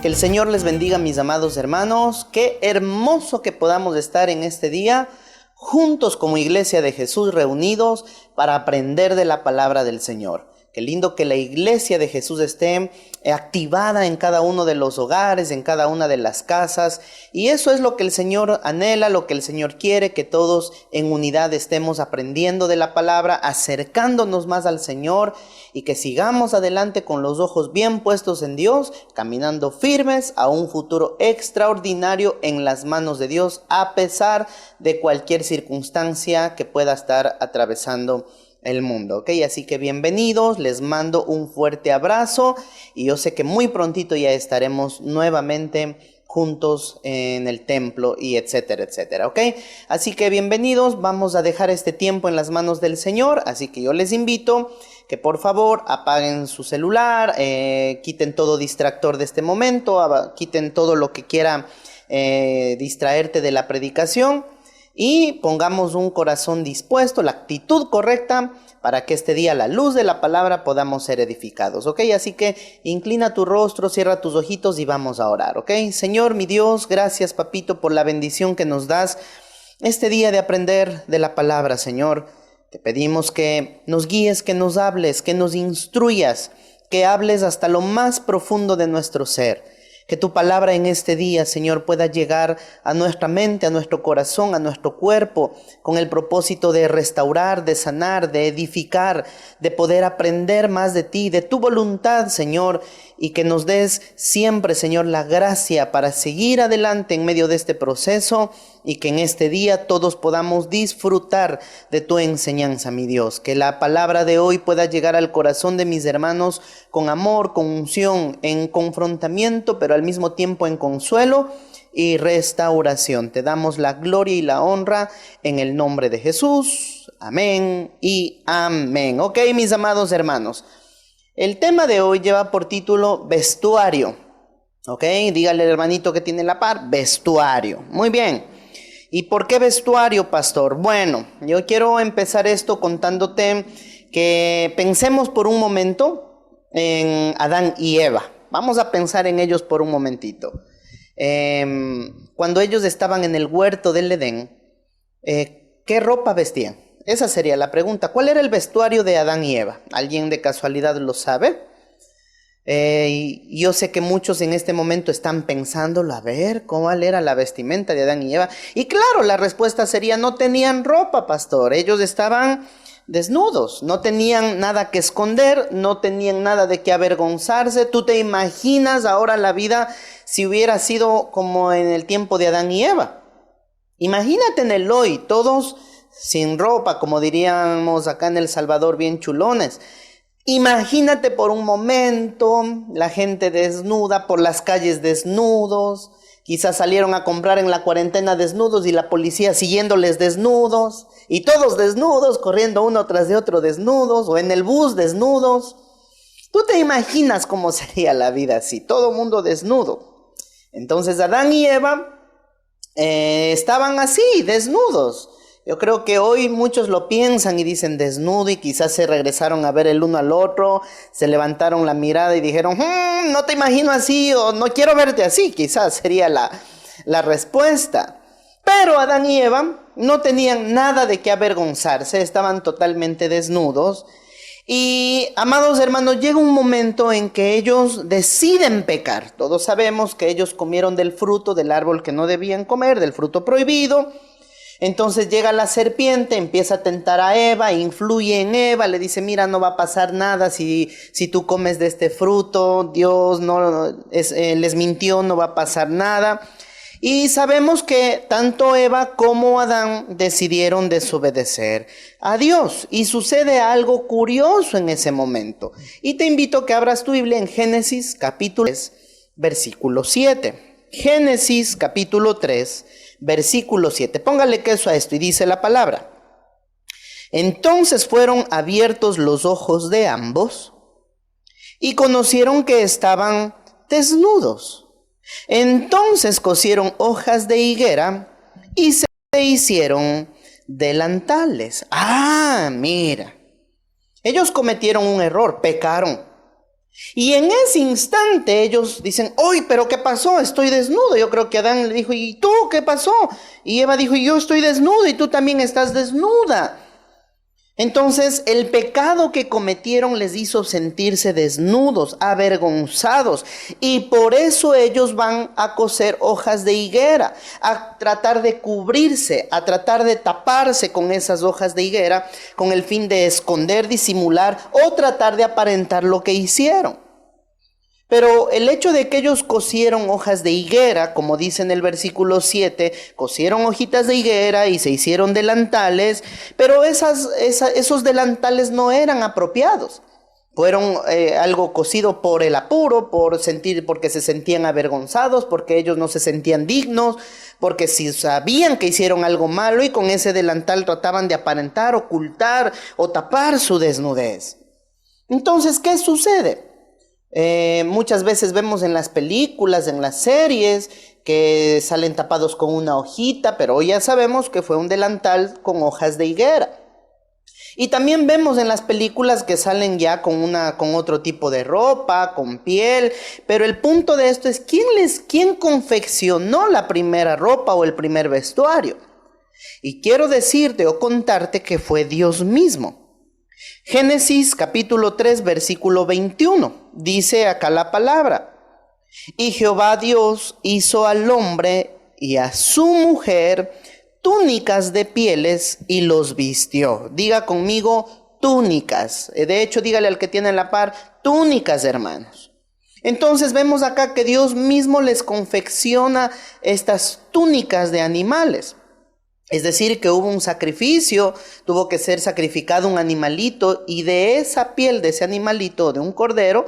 Que el Señor les bendiga, mis amados hermanos. Qué hermoso que podamos estar en este día juntos como Iglesia de Jesús, reunidos para aprender de la palabra del Señor. Qué lindo que la Iglesia de Jesús esté activada en cada uno de los hogares, en cada una de las casas. Y eso es lo que el Señor anhela, lo que el Señor quiere, que todos en unidad estemos aprendiendo de la palabra, acercándonos más al Señor y que sigamos adelante con los ojos bien puestos en Dios, caminando firmes a un futuro extraordinario en las manos de Dios, a pesar de cualquier circunstancia que pueda estar atravesando el mundo, ¿ok? Así que bienvenidos, les mando un fuerte abrazo y yo sé que muy prontito ya estaremos nuevamente juntos en el templo y etcétera, etcétera, ¿ok? Así que bienvenidos, vamos a dejar este tiempo en las manos del Señor, así que yo les invito que por favor apaguen su celular, quiten todo distractor de este momento, quiten todo lo que quiera distraerte de la predicación. Y pongamos un corazón dispuesto, la actitud correcta, para que este día a la luz de la palabra podamos ser edificados, ¿ok? Así que inclina tu rostro, cierra tus ojitos y vamos a orar, ¿ok? Señor, mi Dios, gracias, papito, por la bendición que nos das este día de aprender de la palabra, Señor. Te pedimos que nos guíes, que nos hables, que nos instruyas, que hables hasta lo más profundo de nuestro ser. Que tu palabra en este día, Señor, pueda llegar a nuestra mente, a nuestro corazón, a nuestro cuerpo, con el propósito de restaurar, de sanar, de edificar, de poder aprender más de ti, de tu voluntad, Señor, y que nos des siempre, Señor, la gracia para seguir adelante en medio de este proceso y que en este día todos podamos disfrutar de tu enseñanza, mi Dios. Que la palabra de hoy pueda llegar al corazón de mis hermanos con amor, con unción, en confrontamiento, pero al mismo tiempo en consuelo y restauración. Te damos la gloria y la honra en el nombre de Jesús. Amén y amén. Ok, mis amados hermanos. El tema de hoy lleva por título vestuario. Ok, dígale al hermanito que tiene la par, vestuario. Muy bien. ¿Y por qué vestuario, pastor? Bueno, yo quiero empezar esto contándote que pensemos por un momento en Adán y Eva. Vamos a pensar en ellos por un momentito. Cuando ellos estaban en el huerto del Edén, ¿qué ropa vestían? Esa sería la pregunta. ¿Cuál era el vestuario de Adán y Eva? ¿Alguien de casualidad lo sabe? Yo sé que muchos en este momento están pensándolo, a ver, ¿cuál era la vestimenta de Adán y Eva? Y claro, la respuesta sería, no tenían ropa, pastor. Ellos estaban desnudos, no tenían nada que esconder, no tenían nada de qué avergonzarse. ¿Tú te imaginas ahora la vida si hubiera sido como en el tiempo de Adán y Eva? Imagínate en el hoy, todos sin ropa, como diríamos acá en El Salvador, bien chulones. Imagínate por un momento la gente desnuda, por las calles desnudos, quizás salieron a comprar en la cuarentena desnudos y la policía siguiéndoles desnudos, y todos desnudos, corriendo uno tras de otro desnudos, o en el bus desnudos. ¿Tú te imaginas cómo sería la vida así? Todo mundo desnudo. Entonces Adán y Eva estaban así, desnudos. Yo creo que hoy muchos lo piensan y dicen desnudo y quizás se regresaron a ver el uno al otro, se levantaron la mirada y dijeron, no te imagino así o no quiero verte así, quizás sería la respuesta. Pero Adán y Eva no tenían nada de qué avergonzarse, estaban totalmente desnudos. Y, amados hermanos, llega un momento en que ellos deciden pecar. Todos sabemos que ellos comieron del fruto del árbol que no debían comer, del fruto prohibido. Entonces llega la serpiente, empieza a tentar a Eva, influye en Eva, le dice, mira, no va a pasar nada si tú comes de este fruto, Dios les mintió, no va a pasar nada. Y sabemos que tanto Eva como Adán decidieron desobedecer a Dios. Y sucede algo curioso en ese momento. Y te invito a que abras tu Biblia en Génesis capítulo 3, versículo 7. Génesis capítulo 3, versículo 7. Póngale queso a esto y dice la palabra. Entonces fueron abiertos los ojos de ambos y conocieron que estaban desnudos. Entonces cosieron hojas de higuera y se hicieron delantales. Mira, ellos cometieron un error, pecaron. Y en ese instante ellos dicen, ¡ay, pero qué pasó! Estoy desnudo. Yo creo que Adán le dijo, ¿y tú qué pasó? Y Eva dijo, yo estoy desnudo y tú también estás desnuda. Entonces el pecado que cometieron les hizo sentirse desnudos, avergonzados, y por eso ellos van a coser hojas de higuera, a tratar de cubrirse, a tratar de taparse con esas hojas de higuera, con el fin de esconder, disimular o tratar de aparentar lo que hicieron. Pero el hecho de que ellos cosieron hojas de higuera, como dice en el versículo 7, cosieron hojitas de higuera y se hicieron delantales, pero esos delantales no eran apropiados. Fueron algo cosido por el apuro, porque se sentían avergonzados, porque ellos no se sentían dignos, porque si sabían que hicieron algo malo y con ese delantal trataban de aparentar, ocultar o tapar su desnudez. Entonces, ¿qué sucede? Muchas veces vemos en las películas, en las series, que salen tapados con una hojita, pero hoy ya sabemos que fue un delantal con hojas de higuera. Y también vemos en las películas que salen ya con otro tipo de ropa, con piel, pero el punto de esto es ¿quién confeccionó la primera ropa o el primer vestuario? Y quiero decirte o contarte que fue Dios mismo. Génesis capítulo 3 versículo 21, dice acá la palabra: y Jehová Dios hizo al hombre y a su mujer túnicas de pieles y los vistió. Diga conmigo, túnicas. De hecho, dígale al que tiene la par, túnicas, hermanos. Entonces vemos acá que Dios mismo les confecciona estas túnicas de animales. Es decir, que hubo un sacrificio, tuvo que ser sacrificado un animalito, y de esa piel de ese animalito, de un cordero,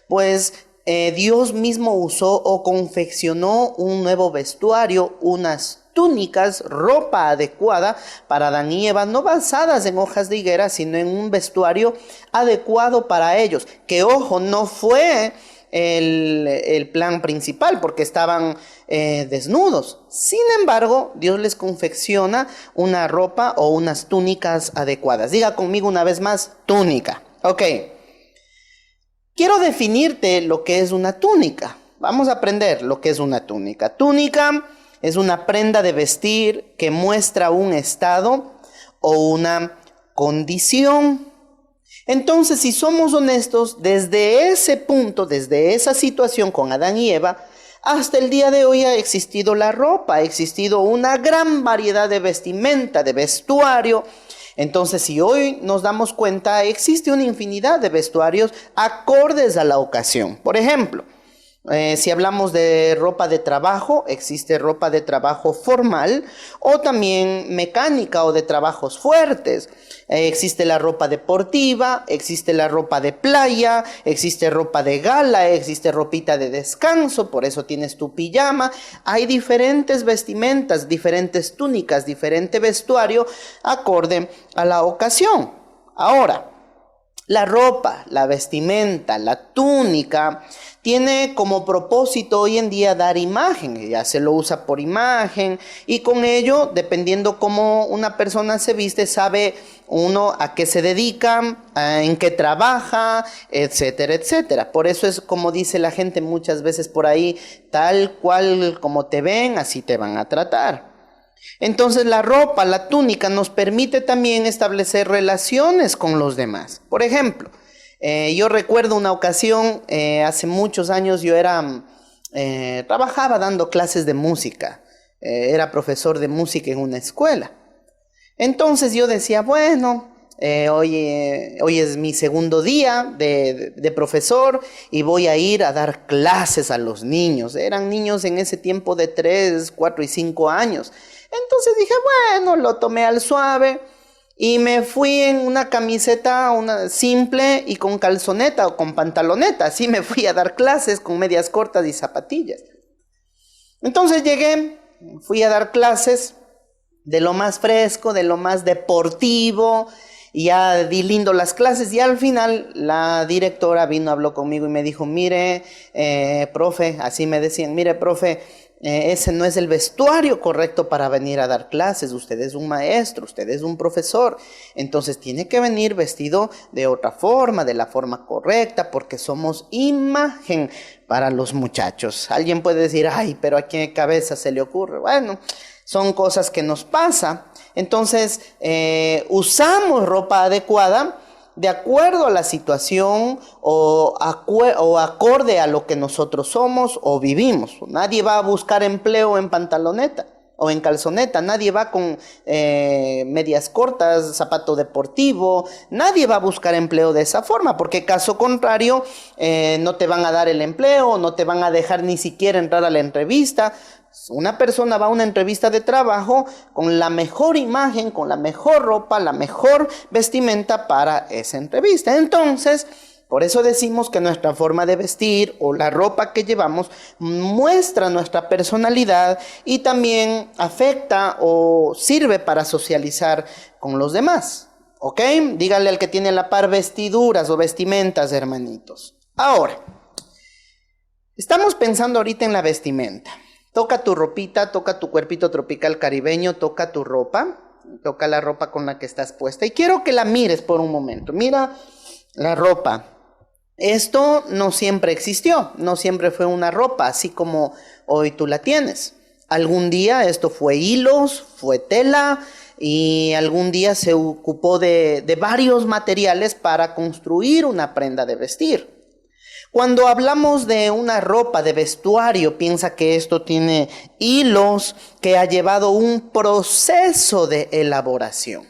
pues Dios mismo usó o confeccionó un nuevo vestuario, unas túnicas, ropa adecuada para Adán y Eva, no basadas en hojas de higuera, sino en un vestuario adecuado para ellos. Que ojo, no fue el plan principal, porque estaban desnudos. Sin embargo, Dios les confecciona una ropa o unas túnicas adecuadas. Diga conmigo una vez más, túnica. Ok. Quiero definirte lo que es una túnica. Vamos a aprender lo que es una túnica. Túnica es una prenda de vestir que muestra un estado o una condición. Entonces, si somos honestos, desde ese punto, desde esa situación con Adán y Eva, hasta el día de hoy ha existido la ropa, ha existido una gran variedad de vestimenta, de vestuario. Entonces, si hoy nos damos cuenta, existe una infinidad de vestuarios acordes a la ocasión. Por ejemplo, si hablamos de ropa de trabajo, existe ropa de trabajo formal o también mecánica o de trabajos fuertes. Existe la ropa deportiva, existe la ropa de playa, existe ropa de gala, existe ropita de descanso, por eso tienes tu pijama. Hay diferentes vestimentas, diferentes túnicas, diferente vestuario acorde a la ocasión. Ahora, la ropa, la vestimenta, la túnica tiene como propósito hoy en día dar imagen. Ya se lo usa por imagen, y con ello, dependiendo cómo una persona se viste, sabe uno a qué se dedica, en qué trabaja, etcétera, etcétera. Por eso es como dice la gente muchas veces por ahí: tal cual como te ven, así te van a tratar. Entonces la ropa, la túnica, nos permite también establecer relaciones con los demás. Por ejemplo, yo recuerdo una ocasión, hace muchos años, trabajaba dando clases de música, era profesor de música en una escuela. Entonces yo decía, bueno, hoy es mi segundo día de profesor y voy a ir a dar clases a los niños. Eran niños en ese tiempo de 3, 4 y 5 años. Entonces dije, bueno, lo tomé al suave y me fui en una camiseta simple y con calzoneta o con pantaloneta. Así me fui a dar clases con medias cortas y zapatillas. Entonces llegué, fui a dar clases de lo más fresco, de lo más deportivo, Y ya di lindo las clases y al final la directora vino, habló conmigo y me dijo, mire, profe, así me decían, mire, profe, ese no es el vestuario correcto para venir a dar clases. Usted es un maestro, usted es un profesor. Entonces tiene que venir vestido de otra forma, de la forma correcta, porque somos imagen para los muchachos. Alguien puede decir, ay, pero ¿a qué cabeza se le ocurre? Bueno, son cosas que nos pasan. Entonces usamos ropa adecuada de acuerdo a la situación o acorde a lo que nosotros somos o vivimos. Nadie va a buscar empleo en pantaloneta o en calzoneta, nadie va con medias cortas, zapato deportivo, nadie va a buscar empleo de esa forma, porque caso contrario no te van a dar el empleo, no te van a dejar ni siquiera entrar a la entrevista. Una persona va a una entrevista de trabajo con la mejor imagen, con la mejor ropa, la mejor vestimenta para esa entrevista. Entonces, por eso decimos que nuestra forma de vestir o la ropa que llevamos muestra nuestra personalidad y también afecta o sirve para socializar con los demás. ¿Ok? Dígale al que tiene a la par vestiduras o vestimentas, hermanitos. Ahora, estamos pensando ahorita en la vestimenta. Toca tu ropita, toca tu cuerpito tropical caribeño, toca tu ropa, toca la ropa con la que estás puesta. Y quiero que la mires por un momento. Mira la ropa. Esto no siempre existió, no siempre fue una ropa, así como hoy tú la tienes. Algún día esto fue hilos, fue tela y algún día se ocupó de varios materiales para construir una prenda de vestir. Cuando hablamos de una ropa de vestuario, piensa que esto tiene hilos que ha llevado un proceso de elaboración.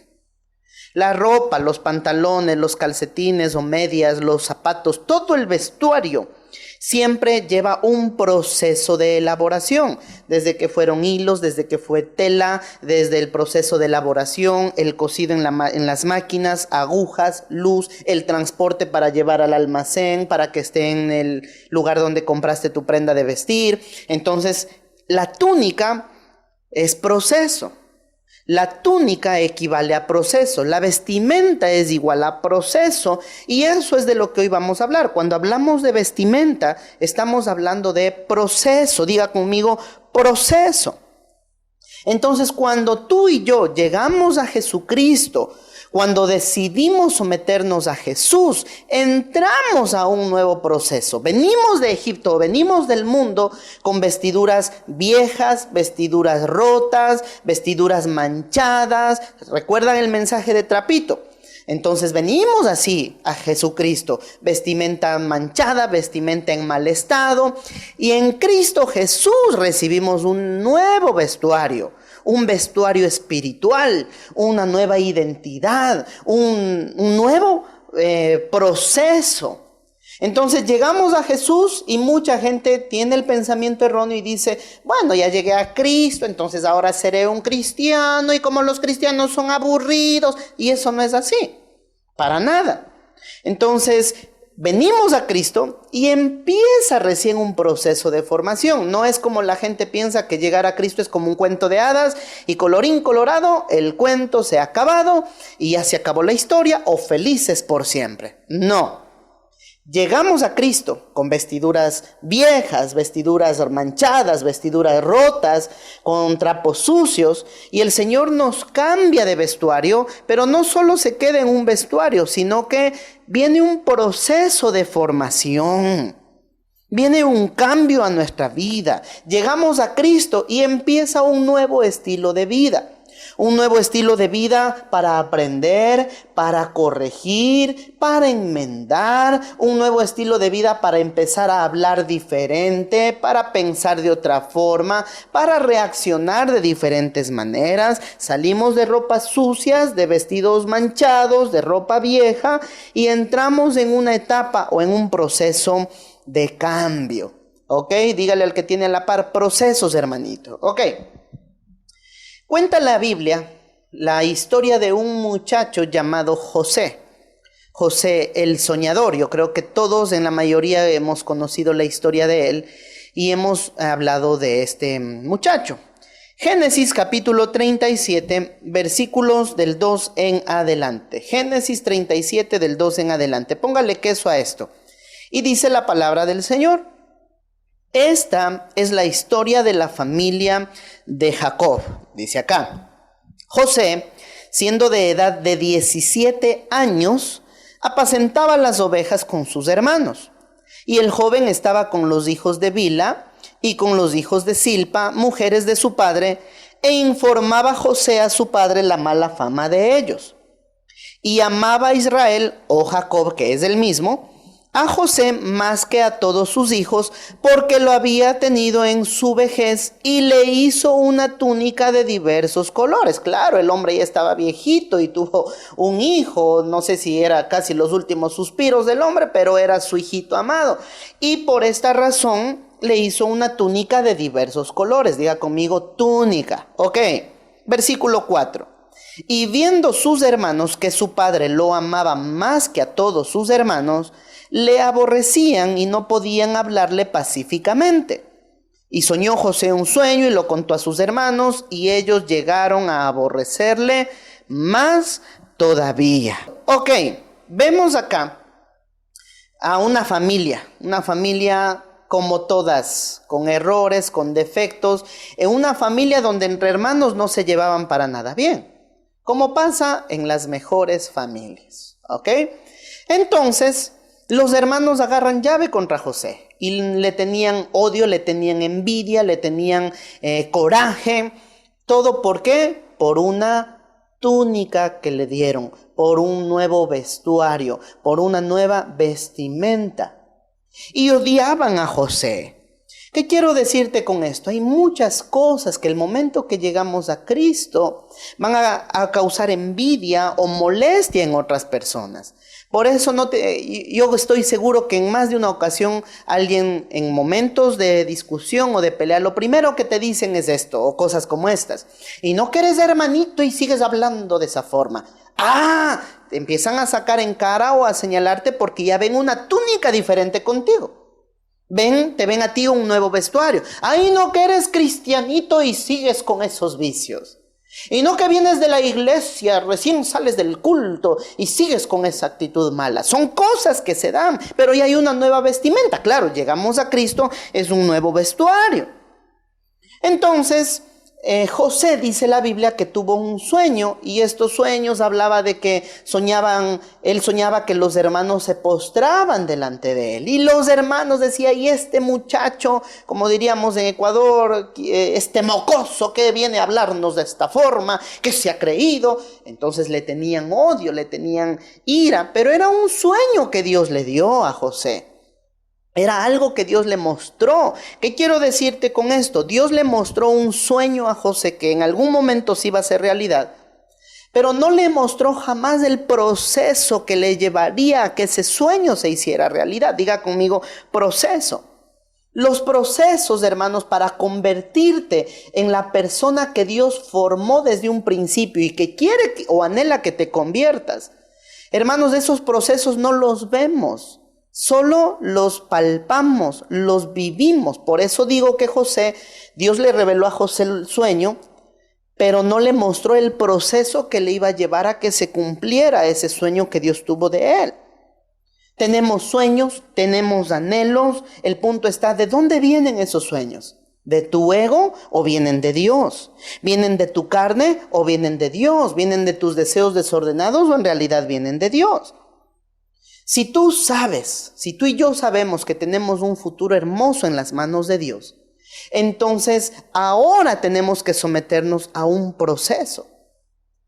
La ropa, los pantalones, los calcetines o medias, los zapatos, todo el vestuario siempre lleva un proceso de elaboración, desde que fueron hilos, desde que fue tela, desde el proceso de elaboración, el cosido en las máquinas, agujas, luz, el transporte para llevar al almacén, para que esté en el lugar donde compraste tu prenda de vestir. Entonces, la túnica es proceso. La túnica equivale a proceso, la vestimenta es igual a proceso y eso es de lo que hoy vamos a hablar. Cuando hablamos de vestimenta, estamos hablando de proceso. Diga conmigo, proceso. Entonces, cuando tú y yo llegamos a Jesucristo, cuando decidimos someternos a Jesús, entramos a un nuevo proceso. Venimos de Egipto, venimos del mundo con vestiduras viejas, vestiduras rotas, vestiduras manchadas. ¿Recuerdan el mensaje de Trapito? Entonces venimos así a Jesucristo, vestimenta manchada, vestimenta en mal estado, y en Cristo Jesús recibimos un nuevo vestuario. Un vestuario espiritual, una nueva identidad, un nuevo proceso. Entonces llegamos a Jesús y mucha gente tiene el pensamiento erróneo y dice, bueno, ya llegué a Cristo, entonces ahora seré un cristiano y como los cristianos son aburridos, y eso no es así, para nada. Entonces, venimos a Cristo y empieza recién un proceso de formación. No es como la gente piensa que llegar a Cristo es como un cuento de hadas y colorín colorado, el cuento se ha acabado y ya se acabó la historia o felices por siempre. No. Llegamos a Cristo con vestiduras viejas, vestiduras manchadas, vestiduras rotas, con trapos sucios, y el Señor nos cambia de vestuario, pero no solo se queda en un vestuario, sino que viene un proceso de formación. Viene un cambio a nuestra vida. Llegamos a Cristo y empieza un nuevo estilo de vida. Un nuevo estilo de vida para aprender, para corregir, para enmendar. Un nuevo estilo de vida para empezar a hablar diferente, para pensar de otra forma, para reaccionar de diferentes maneras. Salimos de ropas sucias, de vestidos manchados, de ropa vieja y entramos en una etapa o en un proceso de cambio. ¿Ok? Dígale al que tiene a la par, procesos, hermanito. ¿Ok? Cuenta la Biblia la historia de un muchacho llamado José. José el soñador. Yo creo que todos en la mayoría hemos conocido la historia de él y hemos hablado de este muchacho. Génesis capítulo 37, versículos del 2 en adelante. Génesis 37 del 2 en adelante. Póngale queso a esto. Y dice la palabra del Señor. Esta es la historia de la familia de Jacob. Dice acá. José, siendo de edad de 17 años, apacentaba las ovejas con sus hermanos. Y el joven estaba con los hijos de Bilha y con los hijos de Silpa, mujeres de su padre, e informaba José a su padre la mala fama de ellos. Y amaba a Israel, o Jacob, que es el mismo, a José más que a todos sus hijos, porque lo había tenido en su vejez y le hizo una túnica de diversos colores. Claro, el hombre ya estaba viejito y tuvo un hijo, no sé si era casi los últimos suspiros del hombre, pero era su hijito amado. Y por esta razón le hizo una túnica de diversos colores. Diga conmigo, túnica. Ok, versículo 4. Y viendo sus hermanos que su padre lo amaba más que a todos sus hermanos, le aborrecían y no podían hablarle pacíficamente. Y soñó José un sueño y lo contó a sus hermanos, y ellos llegaron a aborrecerle más todavía. Ok, vemos acá a una familia como todas, con errores, con defectos, en una familia donde entre hermanos no se llevaban para nada bien, como pasa en las mejores familias, ¿ok? Entonces, los hermanos agarran llave contra José y le tenían odio, le tenían envidia, le tenían coraje. ¿Todo por qué? Por una túnica que le dieron, por un nuevo vestuario, por una nueva vestimenta. Y odiaban a José. ¿Qué quiero decirte con esto? Hay muchas cosas que el momento que llegamos a Cristo van a causar envidia o molestia en otras personas. Por eso yo estoy seguro que en más de una ocasión alguien en momentos de discusión o de pelea, lo primero que te dicen es esto o cosas como estas. Y no que eres hermanito y sigues hablando de esa forma. Te empiezan a sacar en cara o a señalarte porque ya ven una túnica diferente contigo. Te ven a ti un nuevo vestuario. No que eres cristianito y sigues con esos vicios. Y no que vienes de la iglesia, recién sales del culto y sigues con esa actitud mala. Son cosas que se dan, pero ya hay una nueva vestimenta. Claro, llegamos a Cristo, es un nuevo vestuario. Entonces, José dice la Biblia que tuvo un sueño, y estos sueños hablaba de que él soñaba que los hermanos se postraban delante de él, y los hermanos decían, y este muchacho, como diríamos en Ecuador, este mocoso que viene a hablarnos de esta forma, que se ha creído. Entonces le tenían odio, le tenían ira, pero era un sueño que Dios le dio a José. Era algo que Dios le mostró. ¿Qué quiero decirte con esto? Dios le mostró un sueño a José que en algún momento sí iba a ser realidad, pero no le mostró jamás el proceso que le llevaría a que ese sueño se hiciera realidad. Diga conmigo, proceso. Los procesos, hermanos, para convertirte en la persona que Dios formó desde un principio y que quiere o anhela que te conviertas. Hermanos, esos procesos no los vemos. Solo los palpamos, los vivimos. Por eso digo que Dios le reveló a José el sueño, pero no le mostró el proceso que le iba a llevar a que se cumpliera ese sueño que Dios tuvo de él. Tenemos sueños, tenemos anhelos. El punto está, ¿de dónde vienen esos sueños? ¿De tu ego o vienen de Dios? ¿Vienen de tu carne o vienen de Dios? ¿Vienen de tus deseos desordenados o en realidad vienen de Dios? Si tú y yo sabemos que tenemos un futuro hermoso en las manos de Dios, entonces ahora tenemos que someternos a un proceso.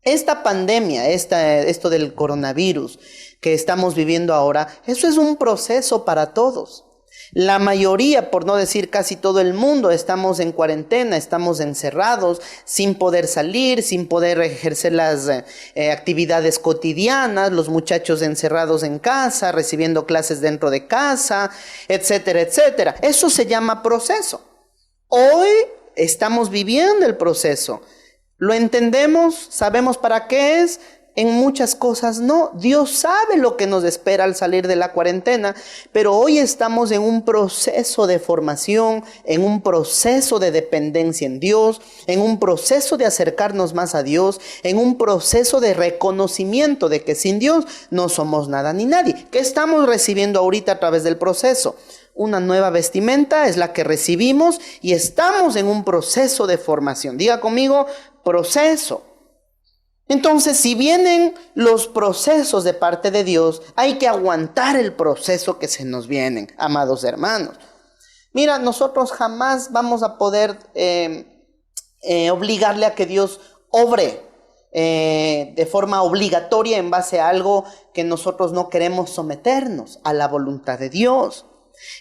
Esta pandemia, esto del coronavirus que estamos viviendo ahora, eso es un proceso para todos. La mayoría, por no decir casi todo el mundo, estamos en cuarentena, estamos encerrados, sin poder salir, sin poder ejercer las actividades cotidianas, los muchachos encerrados en casa, recibiendo clases dentro de casa, etcétera, etcétera. Eso se llama proceso. Hoy estamos viviendo el proceso. Lo entendemos, sabemos para qué es, En muchas cosas no. Dios sabe lo que nos espera al salir de la cuarentena, pero hoy estamos en un proceso de formación, en un proceso de dependencia en Dios, en un proceso de acercarnos más a Dios, en un proceso de reconocimiento de que sin Dios no somos nada ni nadie. ¿Qué estamos recibiendo ahorita a través del proceso? Una nueva vestimenta es la que recibimos y estamos en un proceso de formación. Diga conmigo, proceso. Entonces, si vienen los procesos de parte de Dios, hay que aguantar el proceso que se nos vienen, amados hermanos. Mira, nosotros jamás vamos a poder obligarle a que Dios obre de forma obligatoria en base a algo que nosotros no queremos someternos a la voluntad de Dios.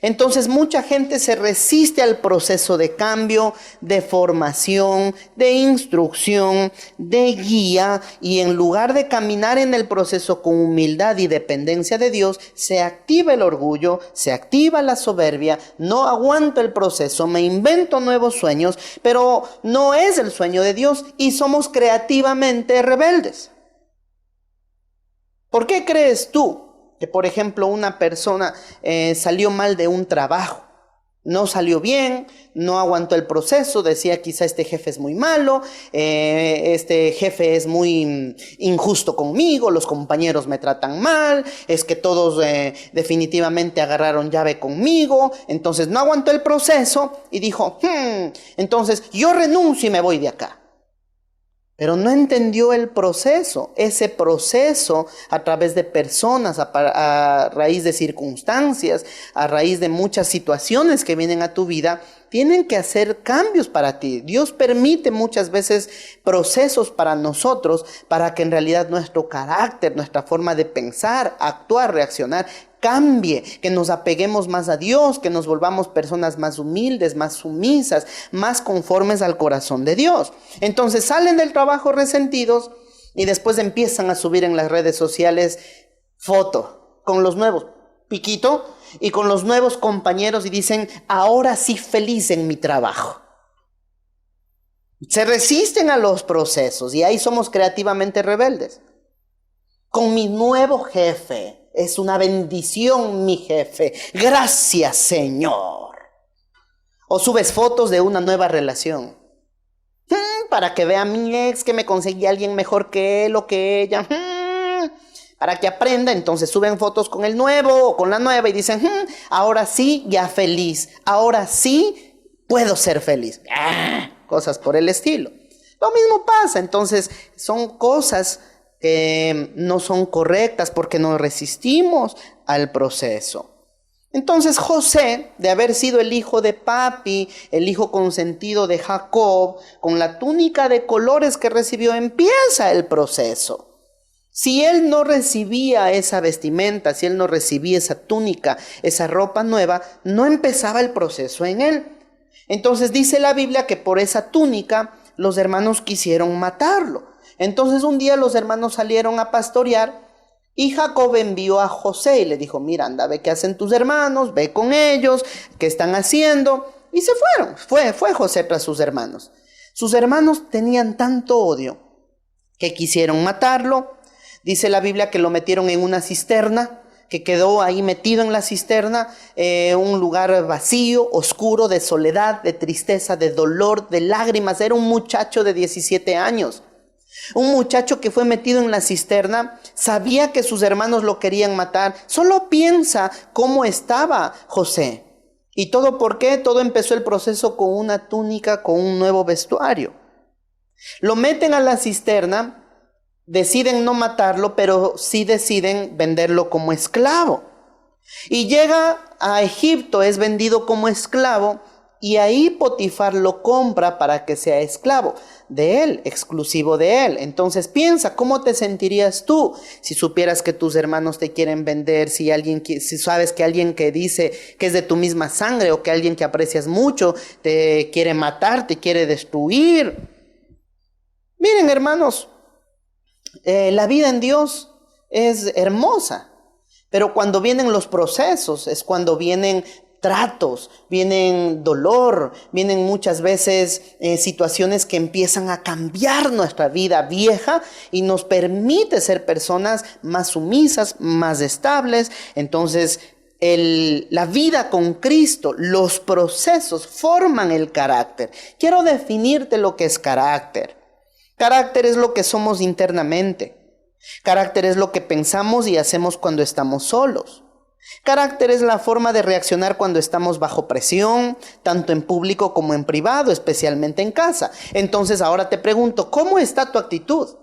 Entonces mucha gente se resiste al proceso de cambio, de formación, de instrucción, de guía, y en lugar de caminar en el proceso con humildad y dependencia de Dios, se activa el orgullo, se activa la soberbia, no aguanto el proceso, me invento nuevos sueños, pero no es el sueño de Dios y somos creativamente rebeldes. ¿Por qué crees tú que, por ejemplo, una persona salió mal de un trabajo? No salió bien, no aguantó el proceso, decía quizá este jefe es muy malo, este jefe es muy injusto conmigo, los compañeros me tratan mal, es que todos definitivamente agarraron llave conmigo. Entonces no aguantó el proceso y dijo, entonces yo renuncio y me voy de acá. Pero no entendió el proceso, ese proceso a través de personas, a raíz de circunstancias, a raíz de muchas situaciones que vienen a tu vida, tienen que hacer cambios para ti. Dios permite muchas veces procesos para nosotros, para que en realidad nuestro carácter, nuestra forma de pensar, actuar, reaccionar, cambie, que nos apeguemos más a Dios, que nos volvamos personas más humildes, más sumisas, más conformes al corazón de Dios. Entonces salen del trabajo resentidos y después empiezan a subir en las redes sociales foto con los nuevos piquito y con los nuevos compañeros y dicen, ahora sí feliz en mi trabajo. Se resisten a los procesos y ahí somos creativamente rebeldes. Con mi nuevo jefe. Es una bendición, mi jefe. Gracias, Señor. O subes fotos de una nueva relación. Para que vea a mi ex que me conseguí a alguien mejor que él o que ella. Para que aprenda, entonces suben fotos con el nuevo o con la nueva y dicen, ahora sí, ya feliz. Ahora sí, puedo ser feliz. Cosas por el estilo. Lo mismo pasa, entonces son cosas que no son correctas porque nos resistimos al proceso. Entonces José, de haber sido el hijo de papi, el hijo consentido de Jacob, con la túnica de colores que recibió, empieza el proceso. Si él no recibía esa vestimenta, si él no recibía esa túnica, esa ropa nueva, no empezaba el proceso en él. Entonces dice la Biblia que por esa túnica los hermanos quisieron matarlo. Entonces un día los hermanos salieron a pastorear y Jacob envió a José y le dijo, mira, anda, ve qué hacen tus hermanos, ve con ellos, qué están haciendo. Y se fueron, fue José tras sus hermanos. Sus hermanos tenían tanto odio que quisieron matarlo. Dice la Biblia que lo metieron en una cisterna, que quedó ahí metido en la cisterna, un lugar vacío, oscuro, de soledad, de tristeza, de dolor, de lágrimas. Era un muchacho de 17 años. Un muchacho que fue metido en la cisterna, sabía que sus hermanos lo querían matar. Solo piensa cómo estaba José. ¿Y todo por qué? Todo empezó el proceso con una túnica, con un nuevo vestuario. Lo meten a la cisterna, deciden no matarlo, pero sí deciden venderlo como esclavo. Y llega a Egipto, es vendido como esclavo. Y ahí Potifar lo compra para que sea esclavo de él, exclusivo de él. Entonces piensa, ¿cómo te sentirías tú si supieras que tus hermanos te quieren vender? Si sabes que alguien que dice que es de tu misma sangre o que alguien que aprecias mucho te quiere matar, te quiere destruir. Miren, hermanos, la vida en Dios es hermosa, pero cuando vienen los procesos es cuando vienen tratos, vienen dolor, vienen muchas veces situaciones que empiezan a cambiar nuestra vida vieja y nos permite ser personas más sumisas, más estables. Entonces, la vida con Cristo, los procesos forman el carácter. Quiero definirte lo que es carácter. Carácter es lo que somos internamente. Carácter es lo que pensamos y hacemos cuando estamos solos. Carácter es la forma de reaccionar cuando estamos bajo presión, tanto en público como en privado, especialmente en casa. Entonces ahora te pregunto, ¿cómo está tu actitud?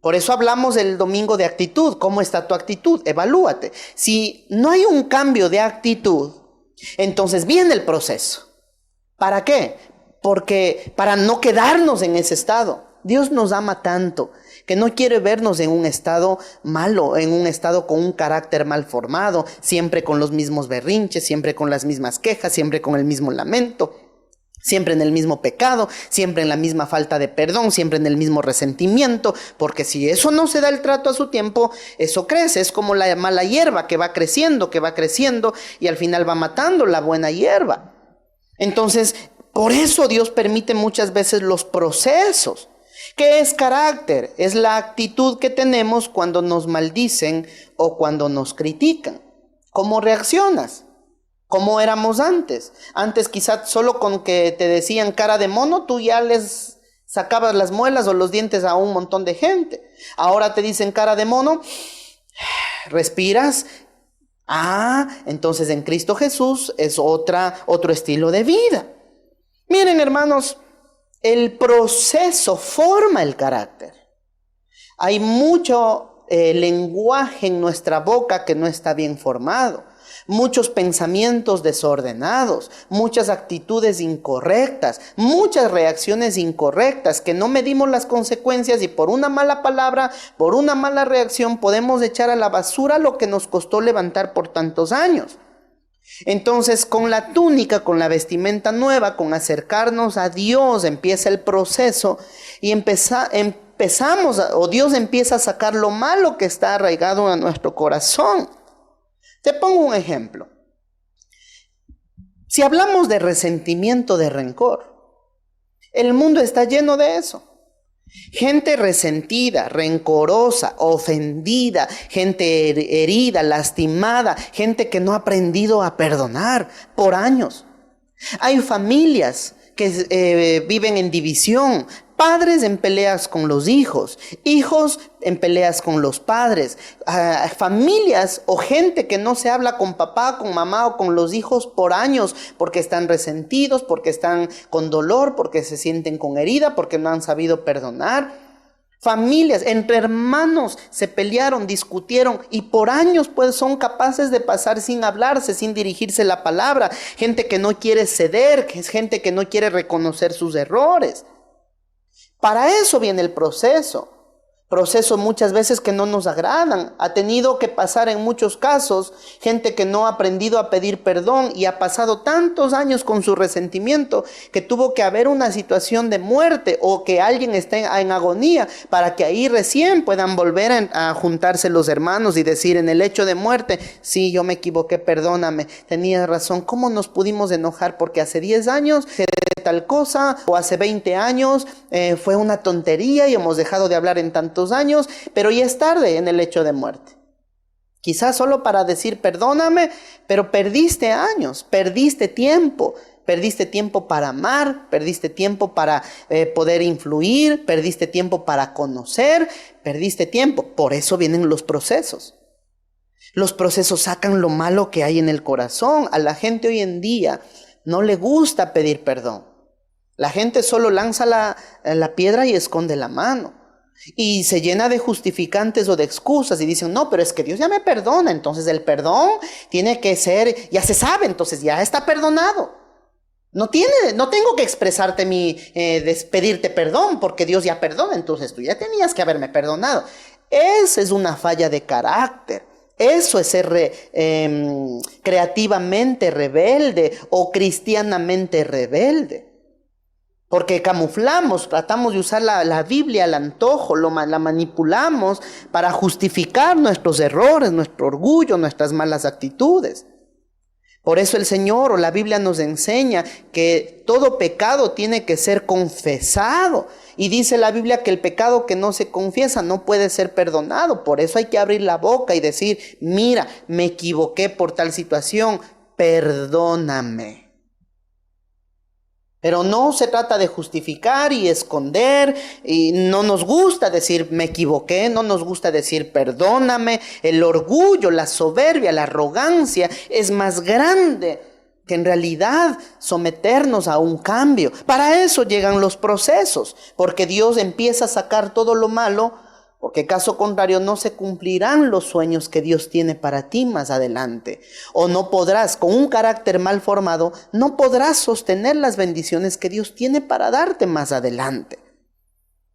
Por eso hablamos el domingo de actitud. ¿Cómo está tu actitud? Evalúate. Si no hay un cambio de actitud, entonces viene el proceso. ¿Para qué? Porque para no quedarnos en ese estado. Dios nos ama tanto que no quiere vernos en un estado malo, en un estado con un carácter mal formado, siempre con los mismos berrinches, siempre con las mismas quejas, siempre con el mismo lamento, siempre en el mismo pecado, siempre en la misma falta de perdón, siempre en el mismo resentimiento, porque si eso no se da el trato a su tiempo, eso crece, es como la mala hierba que va creciendo y al final va matando la buena hierba. Entonces, por eso Dios permite muchas veces los procesos. ¿Qué es carácter? Es la actitud que tenemos cuando nos maldicen o cuando nos critican. ¿Cómo reaccionas? ¿Cómo éramos antes? Antes quizás solo con que te decían cara de mono, tú ya les sacabas las muelas o los dientes a un montón de gente. Ahora te dicen cara de mono, respiras. Entonces en Cristo Jesús es otro estilo de vida. Miren, hermanos, el proceso forma el carácter. Hay mucho lenguaje en nuestra boca que no está bien formado. Muchos pensamientos desordenados, muchas actitudes incorrectas, muchas reacciones incorrectas que no medimos las consecuencias y por una mala palabra, por una mala reacción podemos echar a la basura lo que nos costó levantar por tantos años. Entonces, con la túnica, con la vestimenta nueva, con acercarnos a Dios, empieza el proceso y Dios empieza a sacar lo malo que está arraigado en nuestro corazón. Te pongo un ejemplo. Si hablamos de resentimiento, de rencor, el mundo está lleno de eso. Gente resentida, rencorosa, ofendida, gente herida, lastimada, gente que no ha aprendido a perdonar por años. Hay familias que viven en división, padres en peleas con los hijos, hijos en peleas con los padres, familias o gente que no se habla con papá, con mamá o con los hijos por años porque están resentidos, porque están con dolor, porque se sienten con herida, porque no han sabido perdonar. Familias, entre hermanos se pelearon, discutieron y por años pues son capaces de pasar sin hablarse, sin dirigirse la palabra. Gente que no quiere ceder, que es gente que no quiere reconocer sus errores. Para eso viene el proceso. Procesos muchas veces que no nos agradan. Ha tenido que pasar en muchos casos gente que no ha aprendido a pedir perdón y ha pasado tantos años con su resentimiento que tuvo que haber una situación de muerte o que alguien esté en agonía para que ahí recién puedan volver a juntarse los hermanos y decir en el hecho de muerte, sí, yo me equivoqué, perdóname, tenías razón. ¿Cómo nos pudimos enojar? Porque hace 10 años tal cosa o hace 20 años fue una tontería y hemos dejado de hablar en tantos años, pero ya es tarde en el hecho de muerte. Quizás solo para decir perdóname, pero perdiste años, perdiste tiempo para amar, perdiste tiempo para poder influir, perdiste tiempo para conocer, perdiste tiempo. Por eso vienen los procesos. Los procesos sacan lo malo que hay en el corazón. A la gente hoy en día no le gusta pedir perdón. La gente solo lanza la piedra y esconde la mano. Y se llena de justificantes o de excusas y dicen, no, pero es que Dios ya me perdona. Entonces el perdón tiene que ser, ya se sabe, entonces ya está perdonado. No tengo que expresarte pedirte perdón porque Dios ya perdona. Entonces tú ya tenías que haberme perdonado. Esa es una falla de carácter. Eso es ser creativamente rebelde o cristianamente rebelde. Porque camuflamos, tratamos de usar la Biblia al antojo, la manipulamos para justificar nuestros errores, nuestro orgullo, nuestras malas actitudes. Por eso el Señor o la Biblia nos enseña que todo pecado tiene que ser confesado. Y dice la Biblia que el pecado que no se confiesa no puede ser perdonado. Por eso hay que abrir la boca y decir, mira, me equivoqué por tal situación, perdóname. Pero no se trata de justificar y esconder, y no nos gusta decir me equivoqué, no nos gusta decir perdóname. El orgullo, la soberbia, la arrogancia es más grande que en realidad someternos a un cambio. Para eso llegan los procesos, porque Dios empieza a sacar todo lo malo, porque caso contrario no se cumplirán los sueños que Dios tiene para ti más adelante. O no podrás, con un carácter mal formado, no podrás sostener las bendiciones que Dios tiene para darte más adelante.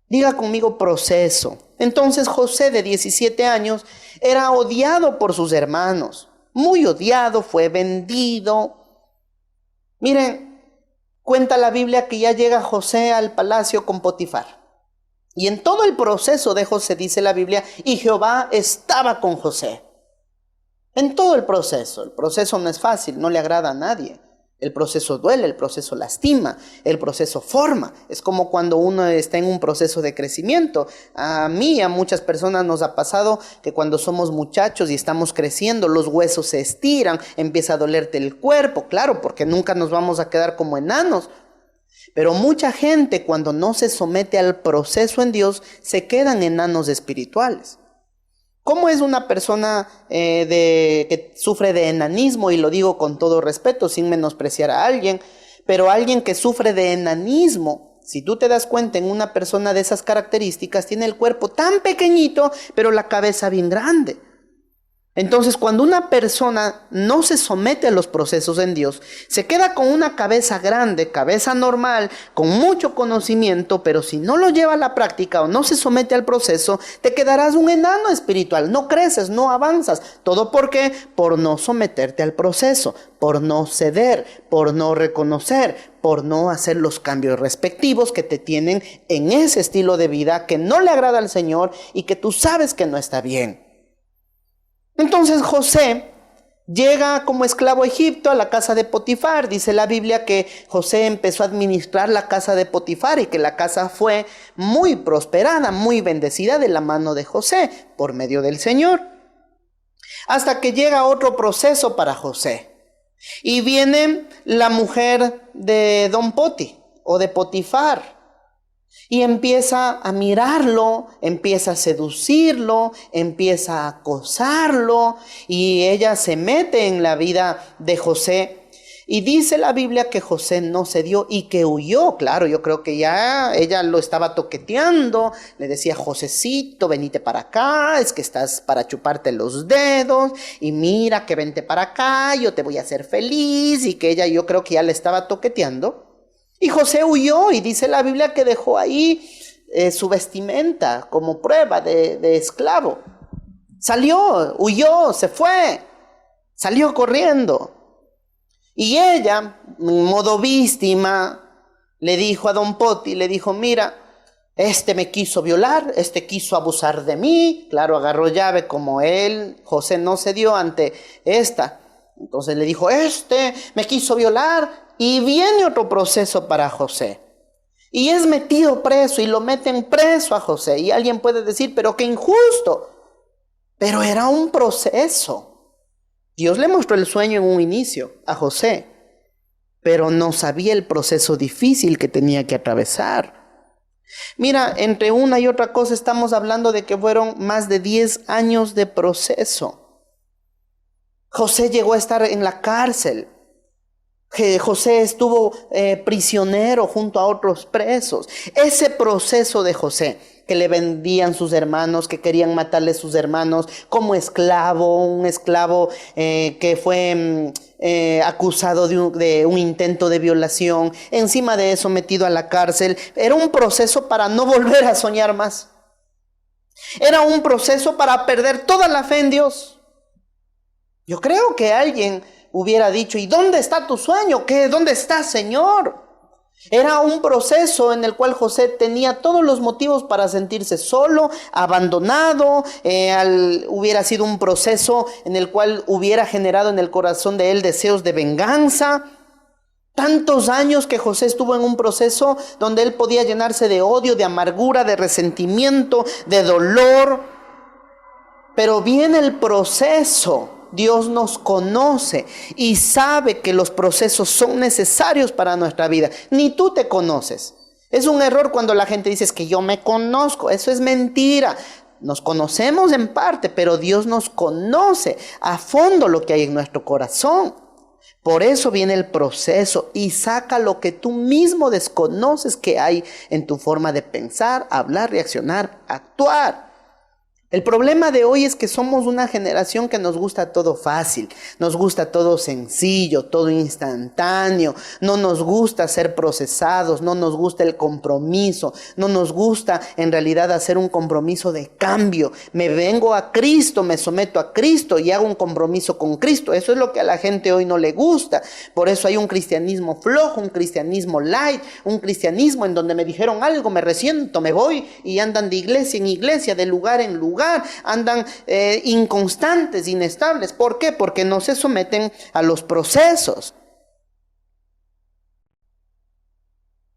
Diga conmigo proceso. Entonces José, de 17 años, era odiado por sus hermanos. Muy odiado, fue vendido. Miren, cuenta la Biblia que ya llega José al palacio con Potifar. Y en todo el proceso de José, dice la Biblia, y Jehová estaba con José. En todo el proceso no es fácil, no le agrada a nadie. El proceso duele, el proceso lastima, el proceso forma. Es como cuando uno está en un proceso de crecimiento. A mí, a muchas personas nos ha pasado que cuando somos muchachos y estamos creciendo, los huesos se estiran, empieza a dolerte el cuerpo, claro, porque nunca nos vamos a quedar como enanos. Pero mucha gente, cuando no se somete al proceso en Dios, se quedan enanos espirituales. ¿Cómo es una persona que sufre de enanismo? Y lo digo con todo respeto, sin menospreciar a alguien, pero alguien que sufre de enanismo, si tú te das cuenta, en una persona de esas características, tiene el cuerpo tan pequeñito, pero la cabeza bien grande. Entonces, cuando una persona no se somete a los procesos en Dios, se queda con una cabeza grande, cabeza normal, con mucho conocimiento, pero si no lo lleva a la práctica o no se somete al proceso, te quedarás un enano espiritual, no creces, no avanzas. ¿Todo por qué? Por no someterte al proceso, por no ceder, por no reconocer, por no hacer los cambios respectivos que te tienen en ese estilo de vida que no le agrada al Señor y que tú sabes que no está bien. Entonces José llega como esclavo a Egipto, a la casa de Potifar. Dice la Biblia que José empezó a administrar la casa de Potifar y que la casa fue muy prosperada, muy bendecida de la mano de José, por medio del Señor. Hasta que llega otro proceso para José. Y viene la mujer de Don Poti o de Potifar. Y empieza a mirarlo, empieza a seducirlo, empieza a acosarlo, y ella se mete en la vida de José. Y dice la Biblia que José no cedió y que huyó. Claro, yo creo que ya ella lo estaba toqueteando, le decía, Josecito, venite para acá, es que estás para chuparte los dedos, y mira que vente para acá, yo te voy a hacer feliz, y que ella, yo creo que ya le estaba toqueteando. Y José huyó, y dice la Biblia que dejó ahí su vestimenta como prueba de esclavo. Salió, huyó, se fue, salió corriendo. Y ella, en modo víctima, le dijo a Don Poti, le dijo, mira, este me quiso violar, este quiso abusar de mí. Claro, agarró llave como él, José no cedió ante esta. Entonces le dijo, este me quiso violar. Y viene otro proceso para José. Y es metido preso y lo meten preso a José. Y alguien puede decir, pero qué injusto. Pero era un proceso. Dios le mostró el sueño en un inicio a José, pero no sabía el proceso difícil que tenía que atravesar. Mira, entre una y otra cosa estamos hablando de que fueron más de 10 años de proceso. José llegó a estar en la cárcel. José estuvo prisionero junto a otros presos. Ese proceso de José, que le vendían sus hermanos, que querían matarle sus hermanos, como esclavo, un esclavo que fue acusado de un intento de violación, encima de eso metido a la cárcel, era un proceso para no volver a soñar más. Era un proceso para perder toda la fe en Dios. Yo creo que alguien hubiera dicho, ¿y dónde está tu sueño? ¿Qué? ¿Dónde está, Señor? Era un proceso en el cual José tenía todos los motivos para sentirse solo, abandonado. Hubiera sido un proceso en el cual hubiera generado en el corazón de él deseos de venganza. Tantos años que José estuvo en un proceso donde él podía llenarse de odio, de amargura, de resentimiento, de dolor. Pero viene el proceso. Dios nos conoce y sabe que los procesos son necesarios para nuestra vida. Ni tú te conoces. Es un error cuando la gente dice que yo me conozco. Eso es mentira. Nos conocemos en parte, pero Dios nos conoce a fondo lo que hay en nuestro corazón. Por eso viene el proceso y saca lo que tú mismo desconoces que hay en tu forma de pensar, hablar, reaccionar, actuar. El problema de hoy es que somos una generación que nos gusta todo fácil, nos gusta todo sencillo, todo instantáneo, no nos gusta ser procesados, no nos gusta el compromiso, no nos gusta en realidad hacer un compromiso de cambio. Me vengo a Cristo, me someto a Cristo y hago un compromiso con Cristo. Eso es lo que a la gente hoy no le gusta. Por eso hay un cristianismo flojo, un cristianismo light, un cristianismo en donde me dijeron algo, me resiento, me voy y andan de iglesia en iglesia, de lugar en lugar. Andan inconstantes, inestables. ¿Por qué? Porque no se someten a los procesos.